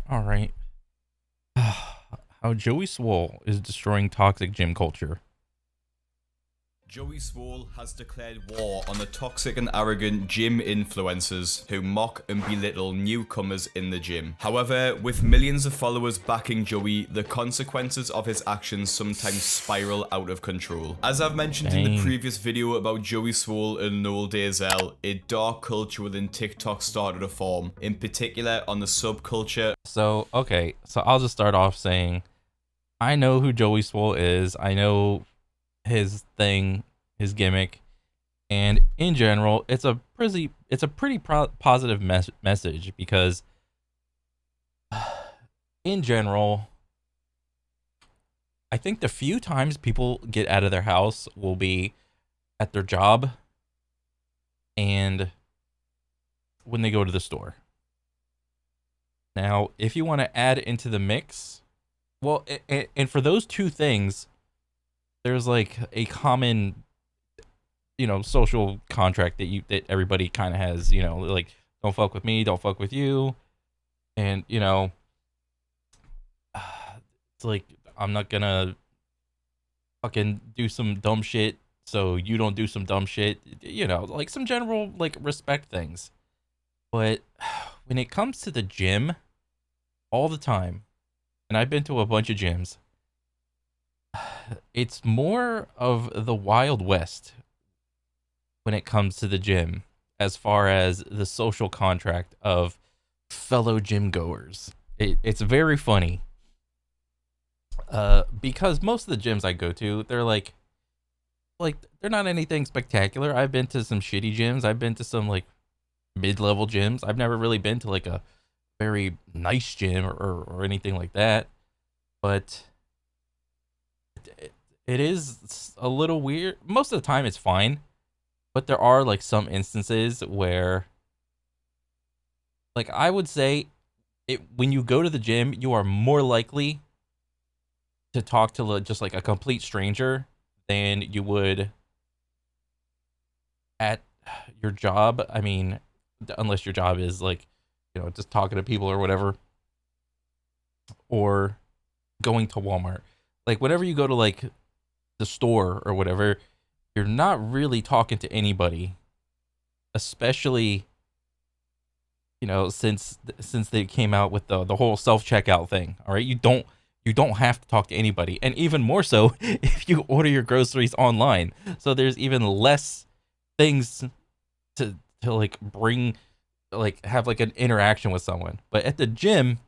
All right. How Joey Swoll is destroying toxic gym culture. Joey Swoll has declared war on the toxic and arrogant gym influencers who mock and belittle newcomers in the gym. However, with millions of followers backing Joey, the consequences of his actions sometimes spiral out of control. As I've mentioned in the Dang. previous video about Joey Swoll and Noel Dazel, a dark culture within TikTok started to form, in particular on the subculture. So I'll just start off saying I know who Joey Swoll is. I know his thing, his gimmick, and in general, it's a pretty positive message because in general, I think the few times people get out of their house will be at their job and when they go to the store. Now, if you want to add into the mix, well, and for those two things, there's like a common, social contract that everybody kind of has. Like don't fuck with me, don't fuck with you, and it's like I'm not gonna fucking do some dumb shit, so you don't do some dumb shit. Like some general like respect things. But when it comes to the gym, all the time, and I've been to a bunch of gyms, it's more of the Wild West when it comes to the gym, as far as the social contract of fellow gym goers. It's very funny. Because most of the gyms I go to, they're like they're not anything spectacular. I've been to some shitty gyms. I've been to some like mid-level gyms. I've never really been to like a very nice gym or anything like that. But it is a little weird. Most of the time, it's fine, but there are like some instances where, like, I would say, when you go to the gym, you are more likely to talk to just like a complete stranger than you would at your job. I mean, unless your job is like, just talking to people or whatever, or going to Walmart. Like, whenever you go to like the store or whatever, you're not really talking to anybody, especially since they came out with the whole self checkout thing. All right, you don't have to talk to anybody, and even more so if you order your groceries online. So there's even less things to like bring, like have like an interaction with someone. But at the gym,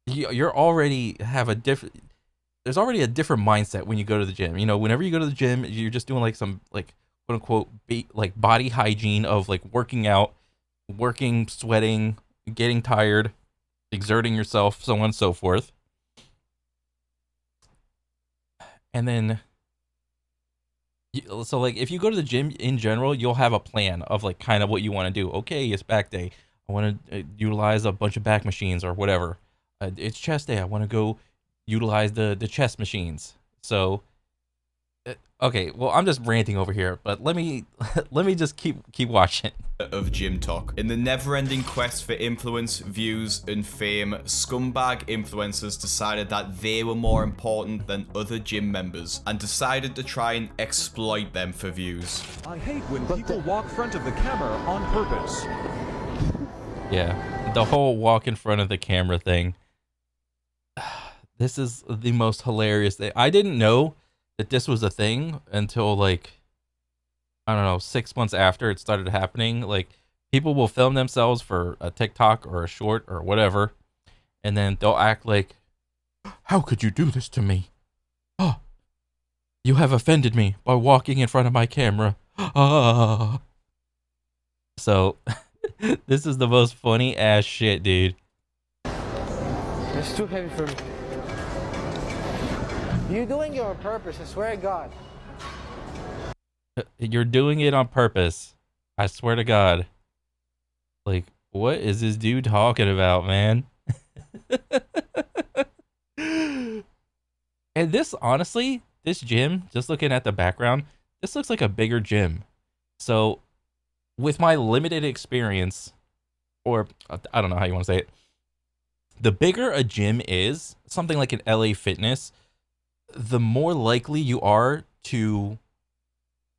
you're already have a different. There's already a different mindset when you go to the gym. Whenever you go to the gym, you're just doing like some like quote unquote like body hygiene of like working out, working, sweating, getting tired, exerting yourself, so on and so forth. And then, so like if you go to the gym in general, you'll have a plan of like kind of what you want to do. Okay, it's back day. I want to utilize a bunch of back machines or whatever. It's chest day. I want to go utilize the chest machines. So okay, well I'm just ranting over here, but let me let me just keep watching. Of gym talk. In the never-ending quest for influence, views, and fame, scumbag influencers decided that they were more important than other gym members and decided to try and exploit them for views. I hate when people walk front of the camera on purpose. Yeah, the whole walk in front of the camera thing. This is the most hilarious thing. I didn't know that this was a thing until like, I don't know, 6 months after it started happening. Like, people will film themselves for a TikTok or a short or whatever, and then they'll act like, "How could you do this to me? Oh, you have offended me by walking in front of my camera." Ah. So, this is the most funny ass shit, dude. It's too heavy for me. You're doing it on purpose, I swear to God. You're doing it on purpose. I swear to God. Like, what is this dude talking about, man? And this, honestly, this gym, just looking at the background, this looks like a bigger gym. So, with my limited experience, or I don't know how you want to say it, The bigger a gym is, something like an LA Fitness, the more likely you are to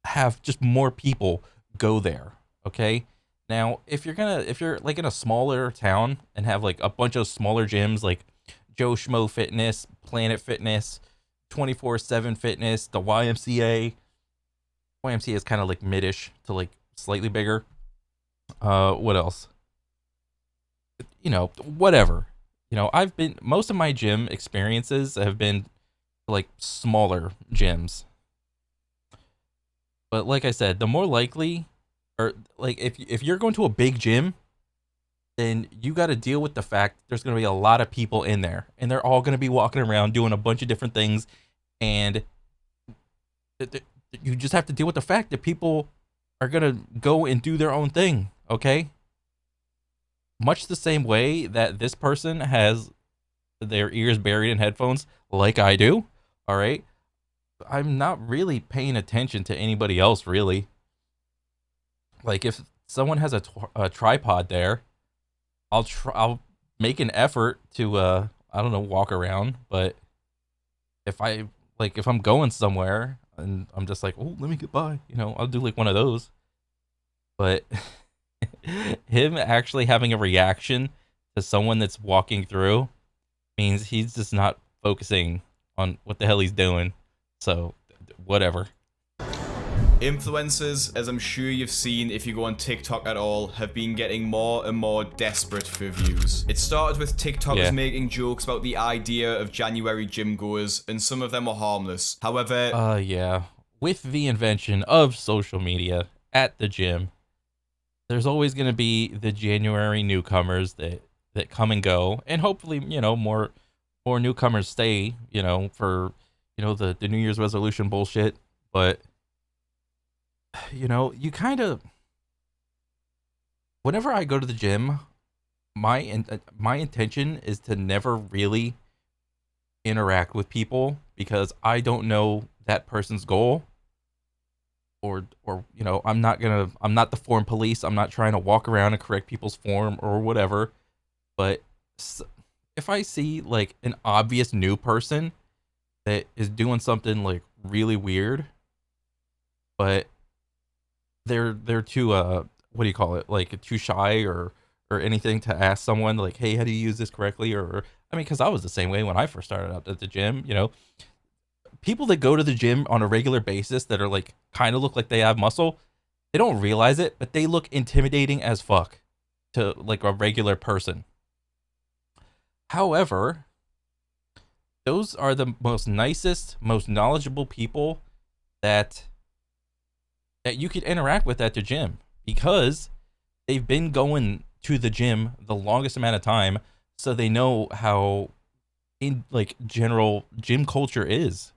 have just more people go there. Okay. Now, if you're like in a smaller town and have like a bunch of smaller gyms like Joe Schmo Fitness, Planet Fitness, 24/7 Fitness, the YMCA. YMCA is kind of like midish to like slightly bigger. What else? Whatever. I've been most of my gym experiences have been like smaller gyms. But like I said, the more likely, or like if you're going to a big gym, then you got to deal with the fact there's going to be a lot of people in there, and they're all going to be walking around doing a bunch of different things, and you just have to deal with the fact that people are going to go and do their own thing, okay? Much the same way that this person has their ears buried in headphones like I do, all right? I'm not really paying attention to anybody else, really. Like, if someone has a tripod there, I'll make an effort to I don't know, walk around. But if I'm going somewhere and I'm just like, oh, let me get by, I'll do like one of those. But him actually having a reaction to someone that's walking through means he's just not focusing on what the hell he's doing. So whatever. Influencers, as I'm sure you've seen if you go on TikTok at all, have been getting more and more desperate for views. It started with TikTokers making jokes about the idea of January gym goers, and some of them were harmless. However, yeah, with the invention of social media at the gym, there's always going to be the January newcomers that come and go, and hopefully, more newcomers stay, for the New Year's resolution bullshit. But you kind of, whenever I go to the gym, my intention is to never really interact with people, because I don't know that person's goal, or I'm not the form police. I'm not trying to walk around and correct people's form or whatever. But if I see like an obvious new person that is doing something like really weird, but they're too what do you call it, like too shy or anything to ask someone like, hey, how do you use this correctly? Or I mean, because I was the same way when I first started out at the gym. People that go to the gym on a regular basis that are like kind of look like they have muscle, they don't realize it, but they look intimidating as fuck to like a regular person. However, those are the most nicest, most knowledgeable people that you could interact with at the gym, because they've been going to the gym the longest amount of time, so they know how in like general gym culture is.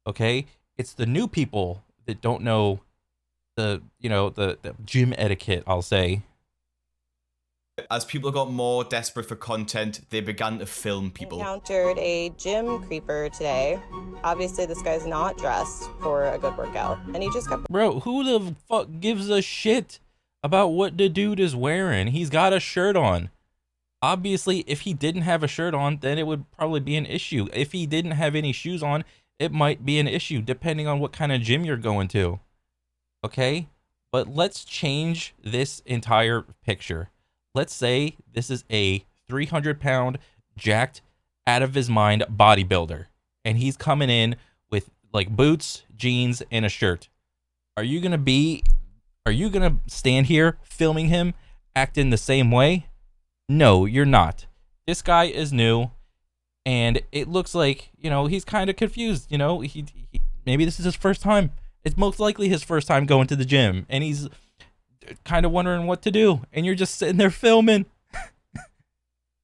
Okay? It's the new people that don't know the gym etiquette, I'll say. As people got more desperate for content, they began to film people. Encountered a gym creeper today. Obviously, this guy's not dressed for a good workout, and he just kept. Bro, who the fuck gives a shit about what the dude is wearing? He's got a shirt on. Obviously, if he didn't have a shirt on, then it would probably be an issue. If he didn't have any shoes on, it might be an issue, depending on what kind of gym you're going to. Okay? But let's change this entire picture. Let's say this is a 300-pound, jacked, out of his mind bodybuilder, and he's coming in with like boots, jeans, and a shirt. Are you gonna stand here filming him acting the same way? No, you're not. This guy is new, and it looks like, he's kind of confused. He maybe this is his first time. It's most likely his first time going to the gym, and he's kind of wondering what to do, and you're just sitting there filming.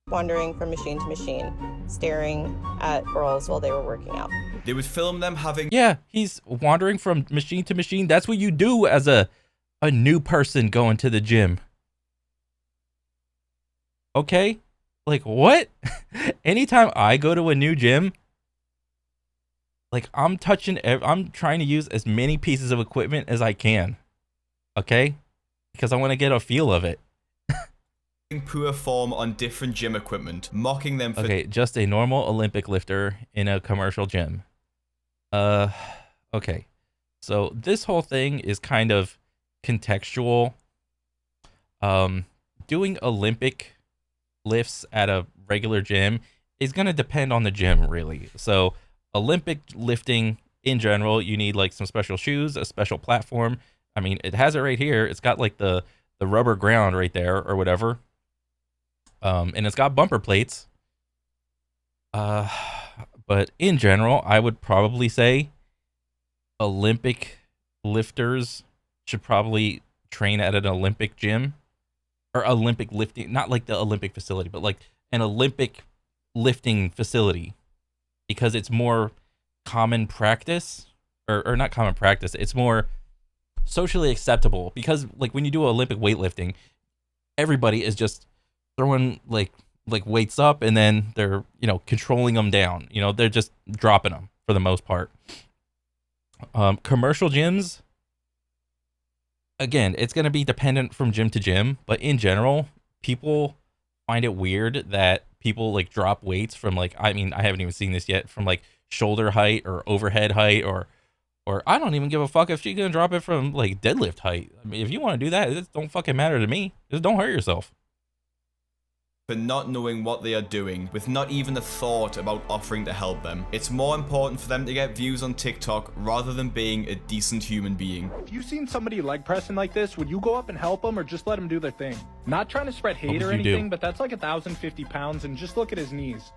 Wandering from machine to machine, staring at girls while they were working out. They would film them having... Yeah, he's wandering from machine to machine. That's what you do as a new person going to the gym. Okay? Like, what? Anytime I go to a new gym, like, I'm trying to use as many pieces of equipment as I can. Okay? Because I want to get a feel of it. poor form on different gym equipment, mocking them for Okay, just a normal Olympic lifter in a commercial gym. Okay. So this whole thing is kind of contextual. Doing Olympic lifts at a regular gym is going to depend on the gym, really. So Olympic lifting in general, you need like some special shoes, a special platform. I mean, it has it right here. It's got like the rubber ground right there or whatever. And it's got bumper plates. But in general, I would probably say Olympic lifters should probably train at an Olympic gym or Olympic lifting, not like the Olympic facility, but like an Olympic lifting facility, because it's more common practice or not common practice. It's more socially acceptable, because like when you do Olympic weightlifting, everybody is just throwing like weights up and then they're, you know, controlling them down. You know, they're just dropping them for the most part. Commercial gyms, again, it's going to be dependent from gym to gym, but in general, people find it weird that people like drop weights from like, I mean, I haven't even seen this yet, from like shoulder height or overhead height, or I don't even give a fuck if she's going to drop it from like deadlift height. I mean, if you want to do that, it don't fucking matter to me. Just don't hurt yourself. for not knowing what they are doing, with not even a thought about offering to help them. It's more important for them to get views on TikTok rather than being a decent human being. If you've seen somebody leg pressing like this, would you go up and help them or just let them do their thing? Not trying to spread hate or anything, but that's like 1,050 pounds, and just look at his knees.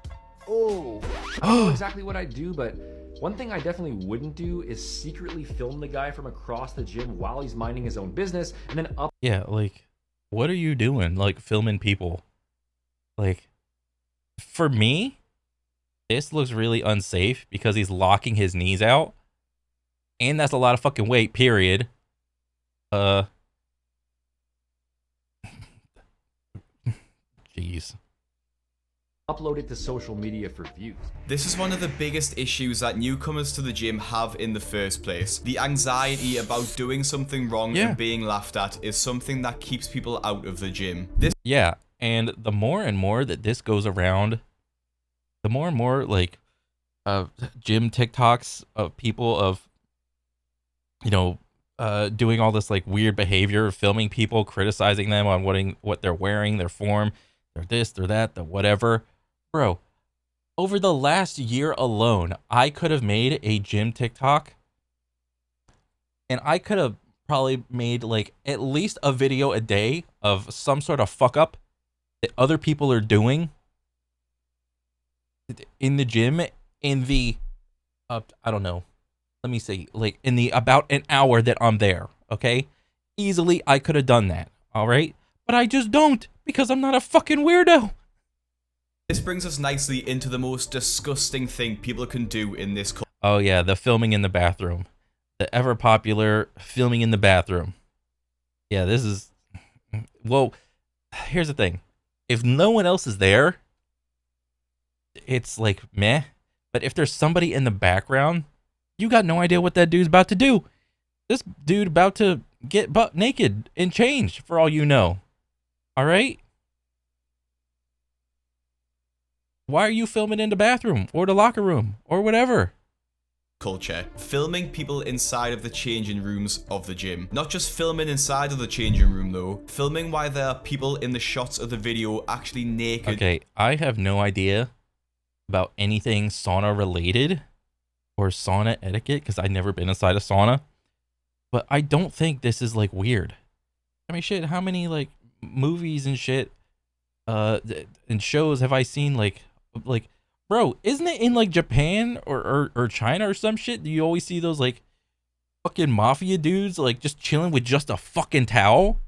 Oh, I don't know exactly what I'd do, but one thing I definitely wouldn't do is secretly film the guy from across the gym while he's minding his own business and then up. Yeah, like, what are you doing? Like, filming people? Like, for me, this looks really unsafe because he's locking his knees out. And that's a lot of fucking weight, period. Jeez. Upload it to social media for views. This is one of the biggest issues that newcomers to the gym have in the first place. The anxiety about doing something wrong and being laughed at is something that keeps people out of the gym. Yeah, and the more and more that this goes around, the more and more like gym TikToks of people of, you know, doing all this like weird behavior, filming people, criticizing them on what they're wearing, their form, their this, their that, the whatever. Bro, over the last year alone, I could have made a gym TikTok, and I could have probably made like at least a video a day of some sort of fuck up that other people are doing in the gym in the I don't know, let me see, like in the about an hour that I'm there. Okay, easily I could have done that. All right, but I just don't, because I'm not a fucking weirdo. This brings us nicely into the most disgusting thing people can do in this culture. Oh yeah, the filming in the bathroom, the ever popular filming in the bathroom. Yeah, this is, well, here's the thing. If no one else is there, it's like meh. But if there's somebody in the background, you got no idea what that dude's about to do. This dude about to get butt naked and change, for all you know. All right? Why are you filming in the bathroom or the locker room or whatever? Culture. Filming people inside of the changing rooms of the gym. Not just filming inside of the changing room though. Filming while there are people in the shots of the video actually naked. Okay, I have no idea about anything sauna related or sauna etiquette because I've never been inside a sauna. But I don't think this is like weird. I mean, shit, how many like movies and shit and shows have I seen like bro, isn't it in like Japan or China or some shit? Do you always see those like fucking mafia dudes like just chilling with just a fucking towel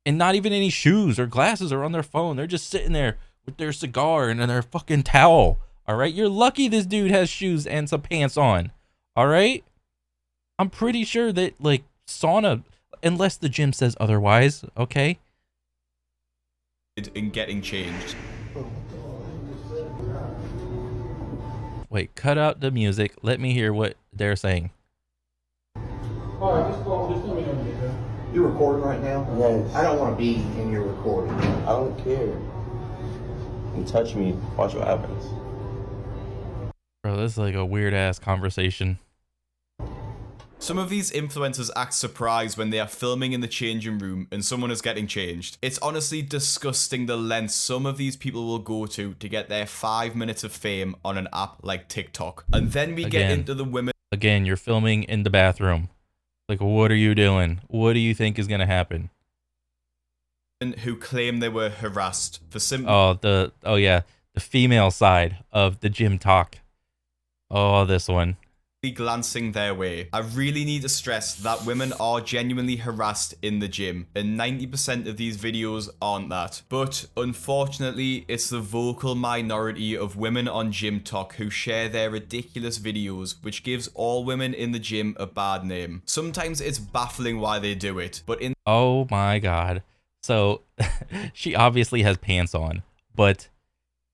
and not even any shoes or glasses or on their phone? They're just sitting there with their cigar and their fucking towel. All right, you're lucky this dude has shoes and some pants on. All right, I'm pretty sure that like sauna, unless the gym says otherwise. Okay. In getting changed. Wait, cut out the music. Let me hear what they're saying. You recording right now? Yes. I don't want to be in your recording. I don't care. You touch me, watch what happens. Bro, this is like a weird ass conversation. Some of these influencers act surprised when they are filming in the changing room and someone is getting changed. It's honestly disgusting the lengths some of these people will go to get their 5 minutes of fame on an app like TikTok. And then we get into the women. Again, you're filming in the bathroom. Like, what are you doing? What do you think is going to happen? Who claim they were harassed for simply... the female side of the gym talk. Oh, this one. Glancing their way. I really need to stress that women are genuinely harassed in the gym, and 90% of these videos aren't that. But unfortunately, it's the vocal minority of women on Gym Talk who share their ridiculous videos, which gives all women in the gym a bad name. Sometimes it's baffling why they do it, but in... Oh my god. So, she obviously has pants on, but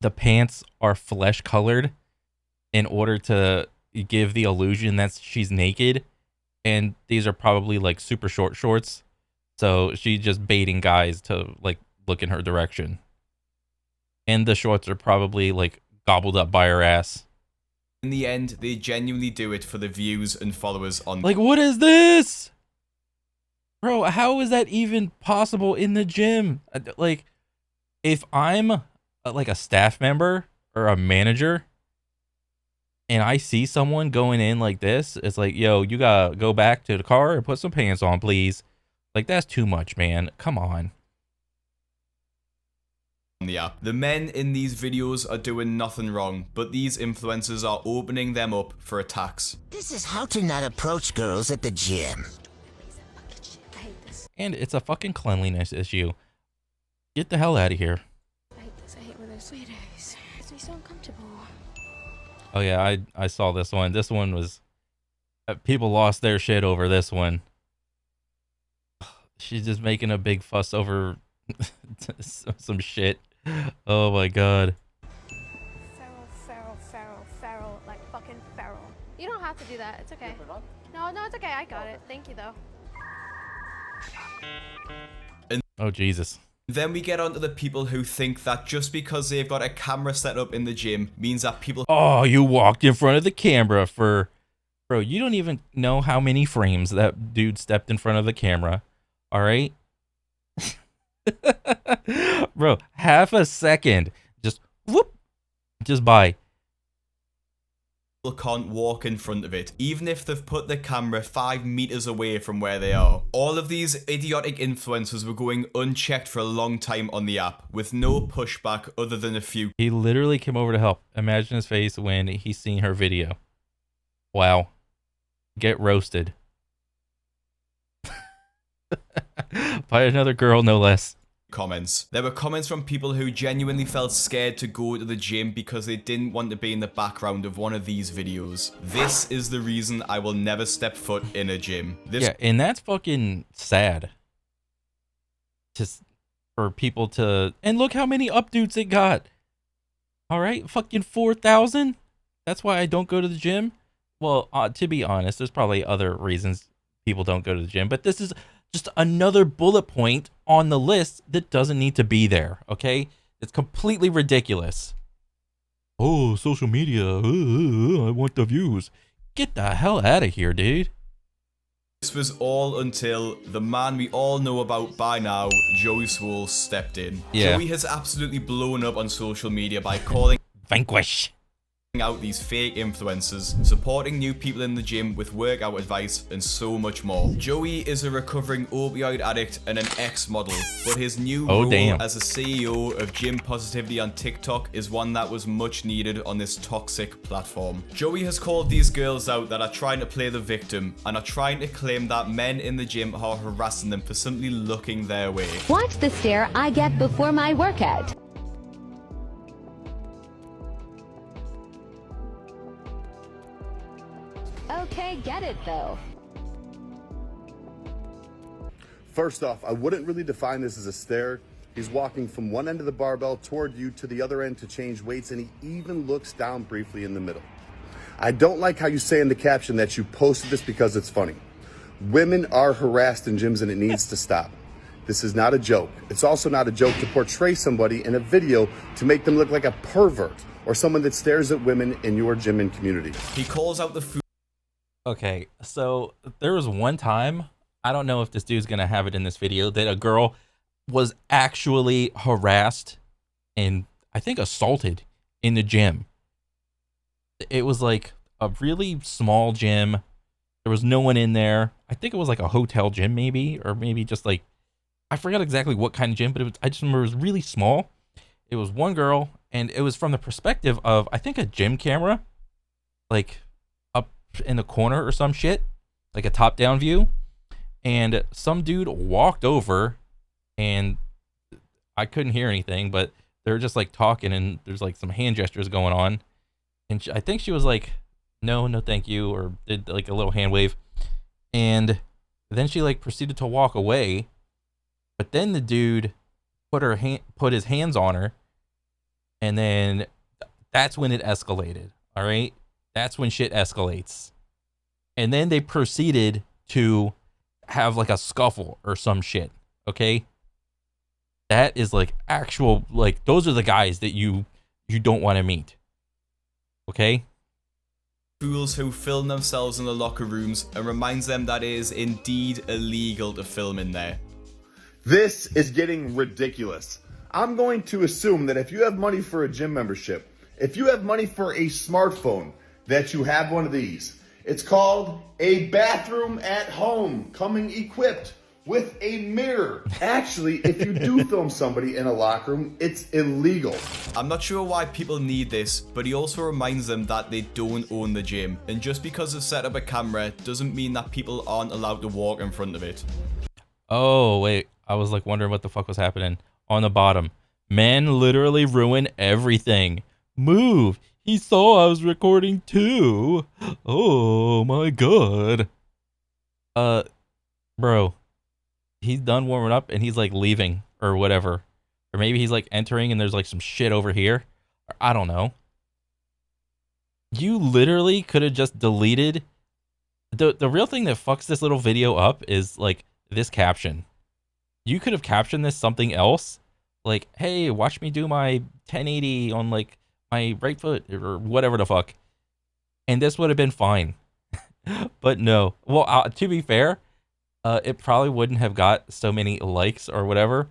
the pants are flesh colored in order to give the illusion that she's naked, and these are probably like super short shorts, so she's just baiting guys to like look in her direction, and the shorts are probably like gobbled up by her ass. In the end, they genuinely do it for the views and followers on... Like, what is this? Bro, how is that even possible in the gym? Like, if I'm like a staff member or a manager and I see someone going in like this, it's like, yo, you gotta go back to the car and put some pants on, please. Like, that's too much, man. Come on. The app. The men in these videos are doing nothing wrong, but these influencers are opening them up for attacks. This is how to not approach girls at the gym. And it's a fucking cleanliness issue. Get the hell out of here. I hate this. I hate when there's sweeties. It's so uncomfortable. Oh yeah, I saw this one. This one was... people lost their shit over this one. She's just making a big fuss over some shit. Oh my god. Feral, like fucking feral. You don't have to do that. It's okay. No, it's okay. I got it. Thank you, though. Oh, Jesus. Then we get onto the people who think that just because they've got a camera set up in the gym means that people... Oh, you walked in front of the camera for... Bro, you don't even know how many frames that dude stepped in front of the camera. All right? Bro, half a second. Just whoop. Just by. People can't walk in front of it, even if they've put the camera 5 meters away from where they are. All of these idiotic influencers were going unchecked for a long time on the app, with no pushback other than a few. He literally came over to help. Imagine his face when he's seen her video. Wow. Get roasted. By another girl, no less. Comments. There were comments from people who genuinely felt scared to go to the gym because they didn't want to be in the background of one of these videos. This is the reason I will never step foot in a gym. Yeah, and that's fucking sad. Just for people to... And look how many updates it got. Alright, fucking 4,000? That's why I don't go to the gym? Well, to be honest, there's probably other reasons people don't go to the gym, but this is just another bullet point on the list that doesn't need to be there, okay? It's completely ridiculous. Oh, social media. I want the views. Get the hell out of here, dude. This was all until the man we all know about by now, Joey Swoll, stepped in. Yeah. Joey has absolutely blown up on social media by calling Vanquish out these fake influencers, supporting new people in the gym with workout advice, and so much more. Joey is a recovering opioid addict and an ex-model, but his new role as a CEO of Gym Positivity on TikTok is one that was much needed on this toxic platform. Joey has called these girls out that are trying to play the victim and are trying to claim that men in the gym are harassing them for simply looking their way. Watch the stare I get before my workout. Okay, get it though. First off, I wouldn't really define this as a stare. He's walking from one end of the barbell toward you to the other end to change weights, and he even looks down briefly in the middle. I don't like how you say in the caption that you posted this because it's funny. Women are harassed in gyms and it needs to stop. This is not a joke. It's also not a joke to portray somebody in a video to make them look like a pervert or someone that stares at women in your gym and community. He calls out the food. Okay, so there was one time, I don't know if this dude's gonna have it in this video, that a girl was actually harassed and I think assaulted in the gym. It was like a really small gym. There was no one in there. I think it was like a hotel gym maybe, or maybe just like, I forgot exactly what kind of gym, but it was, I just remember it was really small. It was one girl, and it was from the perspective of, I think, a gym camera, like up in the corner or some shit, like a top-down view. And some dude walked over, and I couldn't hear anything, but they were just like talking, and there's like some hand gestures going on. And I think she was like, no, thank you, or did like a little hand wave. And then she like proceeded to walk away. But then the dude put his hands on her, and then that's when it escalated. All right, that's when shit escalates. And then they proceeded to have like a scuffle or some shit. Okay, that is like actual, like, those are the guys that you don't want to meet. Okay. Fools who film themselves in the locker rooms and reminds them that it is indeed illegal to film in there. This is getting ridiculous. I'm going to assume that if you have money for a gym membership, if you have money for a smartphone, that you have one of these. It's called a bathroom at home, coming equipped with a mirror. Actually, if you do film somebody in a locker room, it's illegal. I'm not sure why people need this, but he also reminds them that they don't own the gym. And just because they've set up a camera doesn't mean that people aren't allowed to walk in front of it. Oh, wait. I was like wondering what the fuck was happening. On the bottom, men literally ruin everything. Move. He saw I was recording too. Oh my god. Bro, he's done warming up and he's like leaving or whatever. Or maybe he's like entering and there's like some shit over here. I don't know. You literally could have just deleted. The real thing that fucks this little video up is like this caption. You could have captioned this something else, like, hey, watch me do my 1080 on like my right foot or whatever the fuck, and this would have been fine. But no. Well, to be fair, it probably wouldn't have got so many likes or whatever,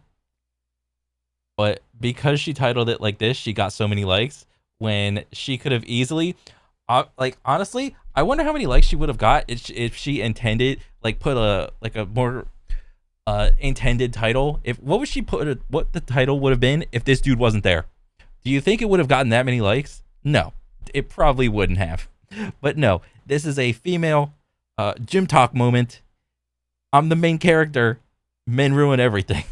but because she titled it like this, she got so many likes when she could have easily, like, honestly, I wonder how many likes she would have got if she intended, like, put a more intended title. What the title would have been if this dude wasn't there? Do you think it would have gotten that many likes? No, it probably wouldn't have. But no, this is a female gym talk moment. I'm the main character. Men ruin everything.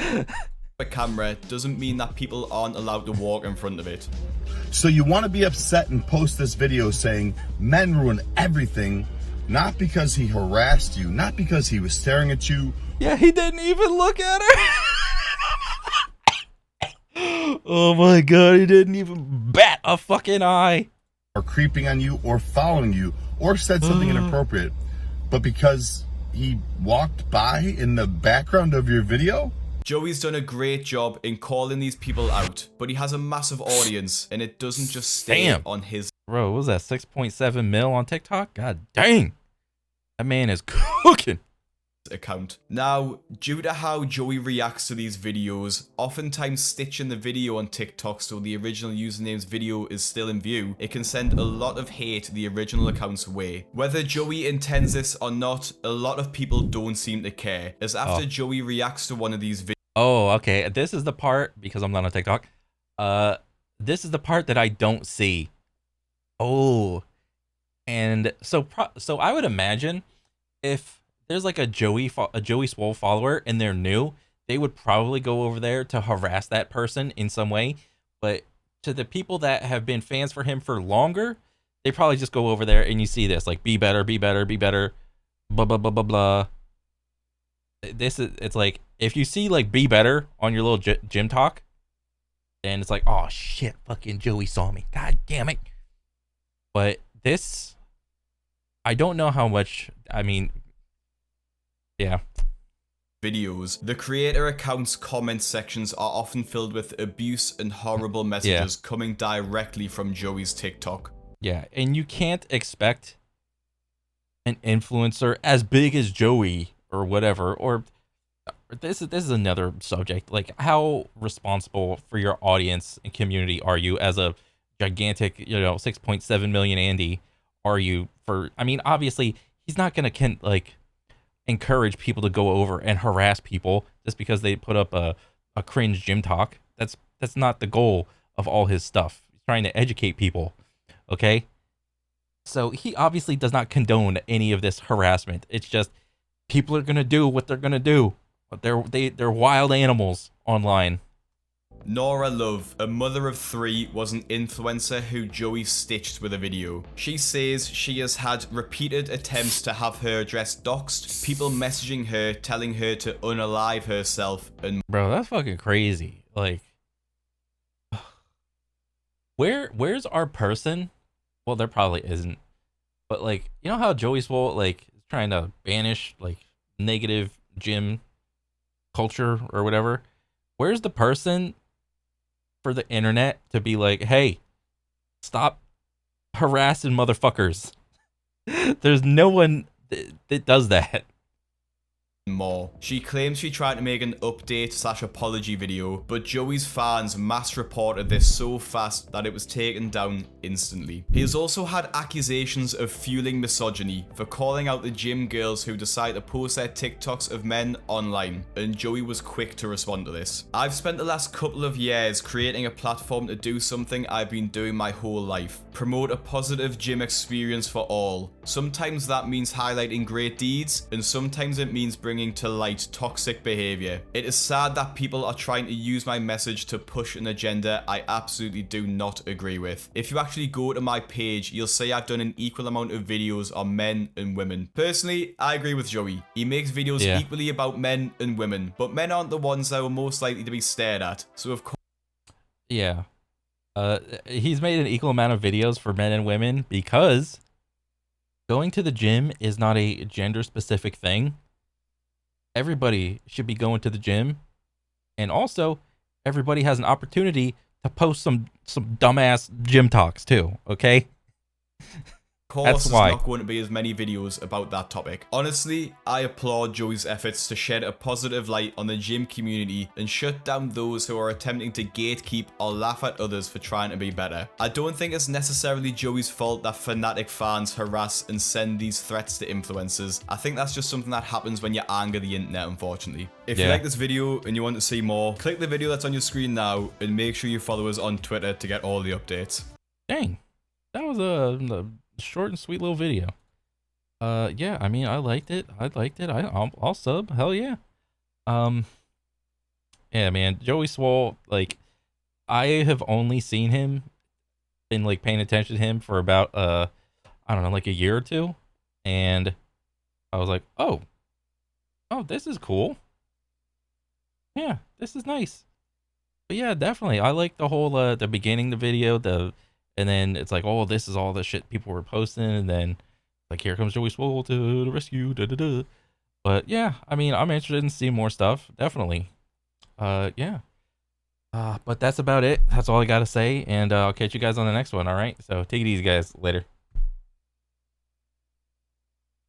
A camera doesn't mean that people aren't allowed to walk in front of it. So you want to be upset and post this video saying men ruin everything, not because he harassed you, not because he was staring at you. Yeah, he didn't even look at her. Oh my god, he didn't even bat a fucking eye. Or creeping on you or following you or said something inappropriate, but because he walked by in the background of your video? Joey's done a great job in calling these people out, but he has a massive audience and it doesn't just stay on his. Bro, what was that, 6.7 mil on TikTok? God dang. That man is cooking. Account. Now, due to how Joey reacts to these videos, oftentimes stitching the video on TikTok so the original username's video is still in view, it can send a lot of hate the original account's way. Whether Joey intends this or not, a lot of people don't seem to care, as after Joey reacts to one of these videos. Oh, okay. This is the part, because I'm not on TikTok, this is the part that I don't see. Oh. And so I would imagine if there's like a Joey Swoll follower and they're new, they would probably go over there to harass that person in some way. But to the people that have been fans for him for longer, they probably just go over there and you see this, like, be better, be better, be better, blah, blah, blah, blah, blah. It's like, if you see like be better on your little gym talk, then it's like, oh shit, fucking Joey saw me. God damn it. But this, I don't know how much, I mean, Yeah. Videos, the creator account's comment sections are often filled with abuse and horrible messages coming directly from Joey's TikTok. Yeah, and you can't expect an influencer as big as Joey or whatever, or this is another subject. Like, how responsible for your audience and community are you as a gigantic, 6.7 million Andy? Are you for? I mean, obviously, he's not gonna encourage people to go over and harass people just because they put up a cringe gym talk. That's not the goal of all his stuff. He's trying to educate people. Okay? So he obviously does not condone any of this harassment. It's just people are gonna do what they're gonna do. But they're wild animals online. Nora Love, a mother of 3, was an influencer who Joey stitched with a video. She says she has had repeated attempts to have her address doxed, people messaging her telling her to unalive herself, and bro, that's fucking crazy. Like, where's our person? Well, there probably isn't. But like, you know how Joey Swoll is trying to banish negative gym culture or whatever? Where's the person for the internet to be like, hey, stop harassing motherfuckers? There's no one that does that. more. She claims she tried to make an update/apology video, but Joey's fans mass reported this so fast that it was taken down instantly. He has also had accusations of fueling misogyny for calling out the gym girls who decide to post their TikToks of men online, and Joey was quick to respond to this. I've spent the last couple of years creating a platform to do something I've been doing my whole life: promote a positive gym experience for all. Sometimes that means highlighting great deeds, and sometimes it means bringing to light toxic behavior. It is sad that people are trying to use my message to push an agenda I absolutely do not agree with. If you actually go to my page, you'll see I've done an equal amount of videos on men and women. Personally, I agree with Joey. He makes videos equally about men and women, but men aren't the ones that are most likely to be stared at. So of course, yeah, he's made an equal amount of videos for men and women because going to the gym is not a gender specific thing. Everybody should be going to the gym, and also everybody has an opportunity to post some dumbass gym talks too, okay? of course, there's not going to be as many videos about that topic. Honestly, I applaud Joey's efforts to shed a positive light on the gym community and shut down those who are attempting to gatekeep or laugh at others for trying to be better. I don't think it's necessarily Joey's fault that fanatic fans harass and send these threats to influencers. I think that's just something that happens when you anger the internet, unfortunately. If you like this video and you want to see more, click the video that's on your screen now and make sure you follow us on Twitter to get all the updates. Dang, that was a short and sweet little video. Yeah, I mean, I liked it. I'll sub. Hell yeah. Yeah, man, Joey Swoll, I have only seen him, been paying attention to him for about I don't know, a year or two, and I was like, oh, this is cool. Yeah, this is nice. But yeah, definitely, I like the whole the beginning of the video, and then it's like, oh, this is all the shit people were posting, and then here comes Joey Swoll to the rescue. But yeah, I mean, I'm interested in seeing more stuff, definitely. Yeah. But that's about it. That's all I gotta say, and I'll catch you guys on the next one. All right, so take it easy, guys. Later.